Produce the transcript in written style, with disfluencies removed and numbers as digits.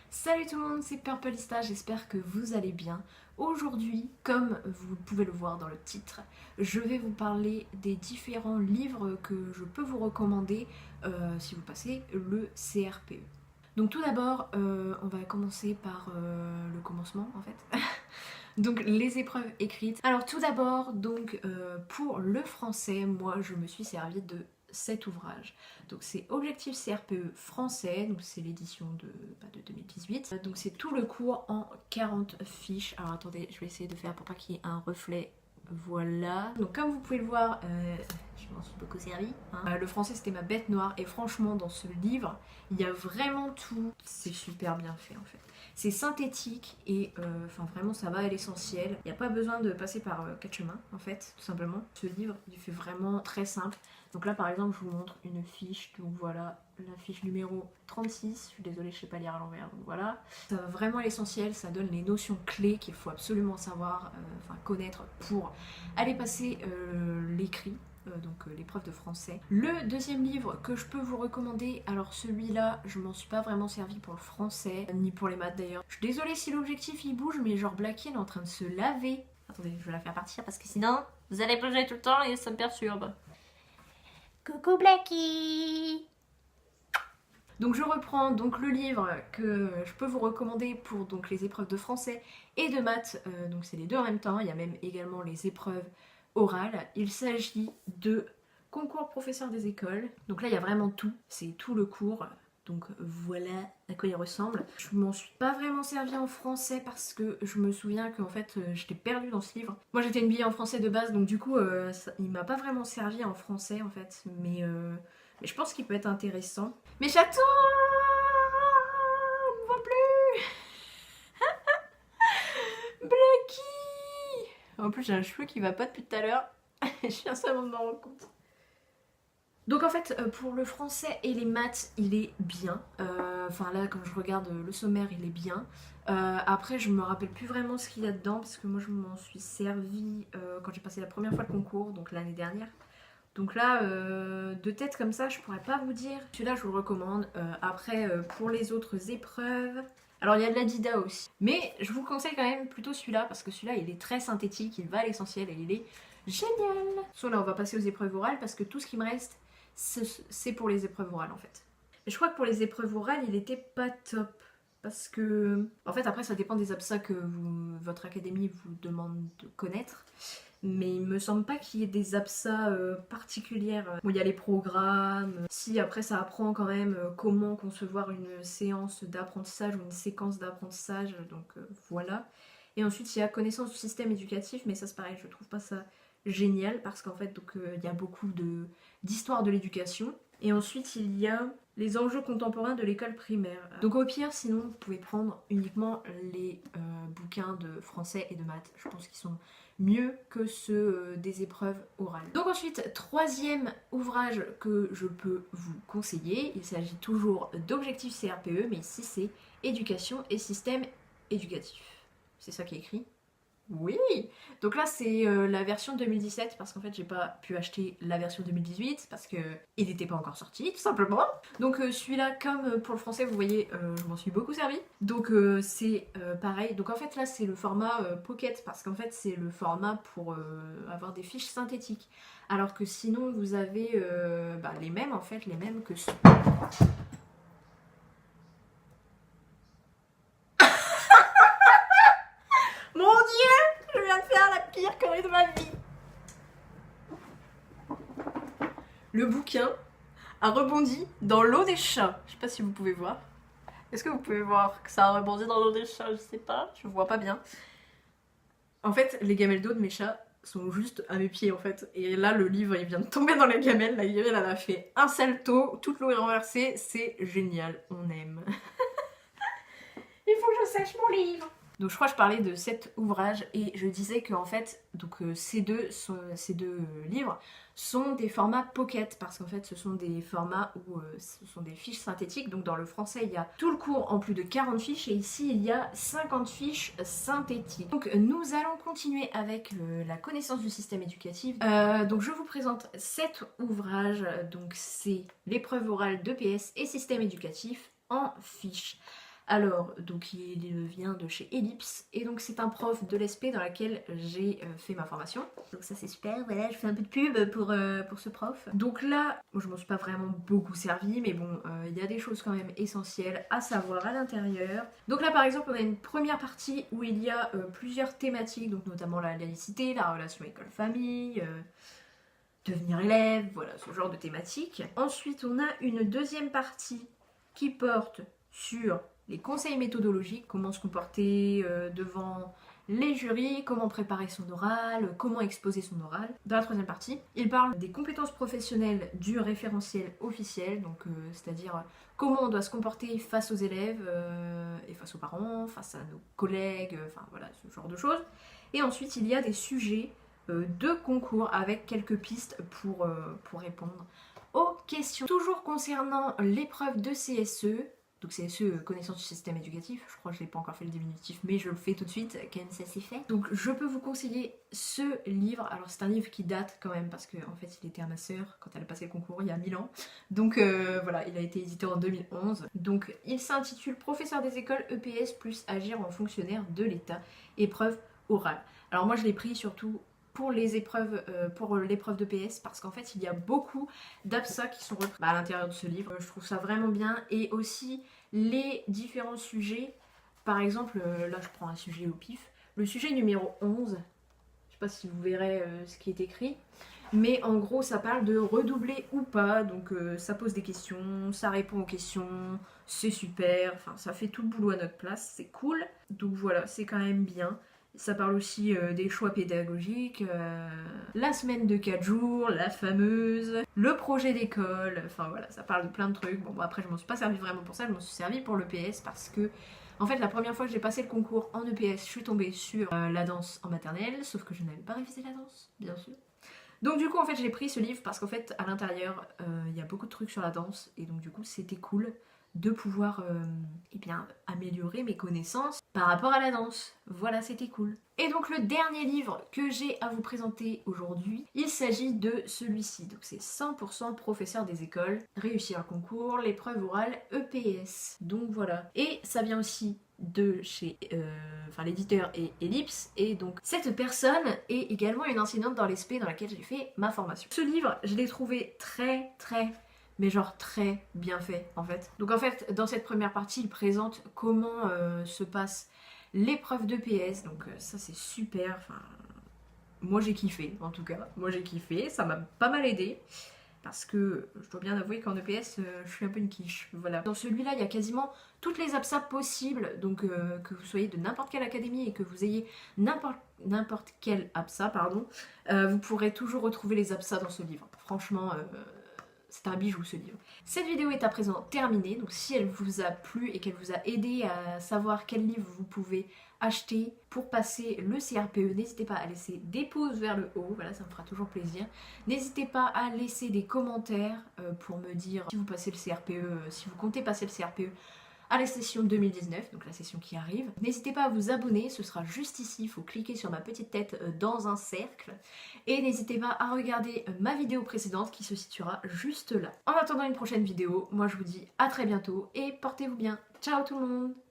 Salut tout le monde, c'est Purplista, j'espère que vous allez bien. Aujourd'hui, comme vous pouvez le voir dans le titre, je vais vous parler des différents livres que je peux vous recommander si vous passez le CRPE. Donc tout d'abord, on va commencer par le commencement en fait. Donc les épreuves écrites. Alors tout d'abord, donc pour le français, moi je me suis servi de cet ouvrage. Donc c'est Objectif CRPE français, donc c'est l'édition de 2018. Donc c'est tout le cours en 40 fiches. Alors attendez, je vais essayer de faire pour pas qu'il y ait un reflet. Voilà. Donc comme vous pouvez le voir, je m'en suis beaucoup servi. Hein. Le français c'était ma bête noire et franchement dans ce livre, il y a vraiment tout. C'est super bien fait en fait. C'est synthétique et enfin vraiment ça va à l'essentiel. Il n'y a pas besoin de passer par quatre chemins en fait, tout simplement. Ce livre il fait vraiment très simple. Donc là par exemple je vous montre une fiche, donc voilà la fiche numéro 36, je suis désolée je sais pas lire à l'envers, donc voilà. Ça va vraiment à l'essentiel, ça donne les notions clés qu'il faut absolument savoir, enfin connaître pour aller passer l'écrit. Donc l'épreuve de français. Le deuxième livre que je peux vous recommander, alors celui-là je m'en suis pas vraiment servi pour le français, ni pour les maths d'ailleurs. Je suis désolée si l'objectif il bouge, mais genre Blackie est en train de se laver. Attendez, je vais la faire partir parce que sinon vous allez bouger tout le temps et ça me perturbe. Coucou Blackie. Donc je reprends donc le livre que je peux vous recommander pour donc les épreuves de français et de maths, donc c'est les deux en même temps, il y a même également les épreuves orales. Il s'agit de Concours professeur des écoles, donc là il y a vraiment tout, c'est tout le cours. Donc voilà à quoi il ressemble. Je m'en suis pas vraiment servi en français parce que je me souviens qu'en fait j'étais perdue dans ce livre. Moi j'étais une bille en français de base donc du coup il m'a pas vraiment servi en français en fait. Mais je pense qu'il peut être intéressant. Mes chatons on ne voit plus. Blacky. En plus j'ai un cheveu qui va pas depuis tout à l'heure. Je viens seulement de m'en rendre compte. Donc en fait, pour le français et les maths, il est bien. Enfin là, quand je regarde le sommaire, il est bien. Après, je me rappelle plus vraiment ce qu'il y a dedans, parce que moi, je m'en suis servi quand j'ai passé la première fois le concours, donc l'année dernière. Donc là, de tête comme ça, je pourrais pas vous dire. Celui-là, je vous le recommande. Après, pour les autres épreuves... Alors, il y a de la Dida aussi. Mais je vous conseille quand même plutôt celui-là, parce que celui-là, il est très synthétique, il va à l'essentiel et il est génial. So, là, on va passer aux épreuves orales, parce que tout ce qui me reste, c'est pour les épreuves orales, en fait. Et je crois que pour les épreuves orales, il était pas top. Parce que... En fait, après, ça dépend des absas que votre académie vous demande de connaître. Mais il me semble pas qu'il y ait des absas particulières. Bon, il y a les programmes. Si après ça apprend quand même comment concevoir une séance d'apprentissage ou une séquence d'apprentissage, donc voilà. Et ensuite il y a connaissance du système éducatif, mais ça c'est pareil, je trouve pas ça génial parce qu'en fait donc il y a beaucoup d'histoire de l'éducation. Et ensuite il y a les enjeux contemporains de l'école primaire. Donc au pire, sinon, vous pouvez prendre uniquement les bouquins de français et de maths. Je pense qu'ils sont mieux que ceux des épreuves orales. Donc ensuite, troisième ouvrage que je peux vous conseiller, il s'agit toujours d'Objectif CRPE, mais ici c'est Éducation et système éducatif. C'est ça qui est écrit. Oui. Donc là c'est la version 2017 parce qu'en fait j'ai pas pu acheter la version 2018 parce que il n'était pas encore sorti tout simplement. Donc celui-là comme pour le français vous voyez je m'en suis beaucoup servi. Donc c'est pareil. Donc en fait là c'est le format pocket parce qu'en fait c'est le format pour avoir des fiches synthétiques. Alors que sinon vous avez les mêmes en fait, les mêmes que ceux. Mon dieu, je viens de faire la pire connerie de ma vie. Le bouquin a rebondi dans l'eau des chats. Je sais pas si vous pouvez voir. Est-ce que vous pouvez voir que ça a rebondi dans l'eau des chats? Je sais pas, je vois pas bien. En fait, les gamelles d'eau de mes chats sont juste à mes pieds en fait. Et là, le livre, il vient de tomber dans les gamelles. La gamelle, elle a fait un salto. Toute l'eau est renversée. C'est génial. On aime. Il faut que je sèche mon livre. Donc je crois que je parlais de cet ouvrage et je disais que en fait donc ces deux livres sont des formats pocket parce qu'en fait ce sont des formats où ce sont des fiches synthétiques. Donc dans le français il y a tout le cours en plus de 40 fiches et ici il y a 50 fiches synthétiques. Donc nous allons continuer avec la connaissance du système éducatif. Donc je vous présente cet ouvrage, donc c'est l'épreuve orale d'EPS et système éducatif en fiches. Alors, donc il vient de chez Ellipse, et donc c'est un prof de l'ESP dans laquelle j'ai fait ma formation. Donc ça c'est super, voilà, je fais un peu de pub pour ce prof. Donc là, moi, je m'en suis pas vraiment beaucoup servi, mais bon, il y a des choses quand même essentielles à savoir à l'intérieur. Donc là par exemple, on a une première partie où il y a plusieurs thématiques, donc notamment la laïcité, la relation école-famille, devenir élève, voilà, ce genre de thématiques. Ensuite, on a une deuxième partie qui porte sur les conseils méthodologiques, comment se comporter devant les jurys, comment préparer son oral, comment exposer son oral. Dans la troisième partie, il parle des compétences professionnelles du référentiel officiel, donc c'est-à-dire comment on doit se comporter face aux élèves et face aux parents, face à nos collègues, enfin voilà, ce genre de choses. Et ensuite, il y a des sujets de concours avec quelques pistes pour répondre aux questions. Toujours concernant l'épreuve de CSE, donc CSE, connaissance du système éducatif, je crois que je n'ai pas encore fait le diminutif, mais je le fais tout de suite, quand même ça c'est fait. Donc je peux vous conseiller ce livre, alors c'est un livre qui date quand même, parce qu'en fait il était à ma sœur quand elle a passé le concours il y a 1000 ans, donc voilà, il a été édité en 2011. Donc il s'intitule Professeur des écoles EPS plus agir en fonctionnaire de l'État, épreuve orale. Alors moi je l'ai pris surtout pour les épreuves, pour l'épreuve de PS, parce qu'en fait il y a beaucoup d'APSA qui sont repris à l'intérieur de ce livre. Je trouve ça vraiment bien, et aussi les différents sujets. Par exemple, là je prends un sujet au pif, le sujet numéro 11, je sais pas si vous verrez ce qui est écrit, mais en gros ça parle de redoubler ou pas, donc ça pose des questions, ça répond aux questions, c'est super, enfin ça fait tout le boulot à notre place, c'est cool, donc voilà, c'est quand même bien. Ça parle aussi des choix pédagogiques, la semaine de 4 jours, la fameuse, le projet d'école, enfin voilà, ça parle de plein de trucs. Bon, après je m'en suis pas servi vraiment pour ça, je m'en suis servi pour l'EPS parce que, en fait, la première fois que j'ai passé le concours en EPS, je suis tombée sur la danse en maternelle, sauf que je n'avais pas révisé la danse, bien sûr. Donc du coup, en fait, j'ai pris ce livre parce qu'en fait, à l'intérieur, il y a beaucoup de trucs sur la danse, et donc du coup, c'était cool de pouvoir eh bien, améliorer mes connaissances par rapport à la danse. Voilà, c'était cool. Et donc le dernier livre que j'ai à vous présenter aujourd'hui, il s'agit de celui-ci. Donc c'est 100% professeur des écoles, réussir le concours, l'épreuve orale EPS. Donc voilà. Et ça vient aussi de chez l'éditeur est Ellipse, et donc cette personne est également une enseignante dans l'ESP dans laquelle j'ai fait ma formation. Ce livre, je l'ai trouvé mais genre très bien fait en fait. Donc en fait, dans cette première partie, il présente comment se passe l'épreuve de PS, donc ça c'est super, enfin, moi j'ai kiffé en tout cas, moi j'ai kiffé, ça m'a pas mal aidé. Parce que je dois bien avouer qu'en EPS, je suis un peu une quiche, voilà. Dans celui-là, il y a quasiment toutes les APSA possibles, donc que vous soyez de n'importe quelle académie et que vous ayez n'importe quelle APSA, pardon, vous pourrez toujours retrouver les APSA dans ce livre. Franchement, c'est un bijou ce livre. Cette vidéo est à présent terminée, donc si elle vous a plu et qu'elle vous a aidé à savoir quel livre vous pouvez acheter pour passer le CRPE, n'hésitez pas à laisser des pouces vers le haut, voilà, ça me fera toujours plaisir. N'hésitez pas à laisser des commentaires pour me dire si vous passez le CRPE, si vous comptez passer le CRPE à la session 2019, donc la session qui arrive. N'hésitez pas à vous abonner, ce sera juste ici, il faut cliquer sur ma petite tête dans un cercle. Et n'hésitez pas à regarder ma vidéo précédente qui se situera juste là. En attendant une prochaine vidéo, moi je vous dis à très bientôt et portez-vous bien. Ciao tout le monde!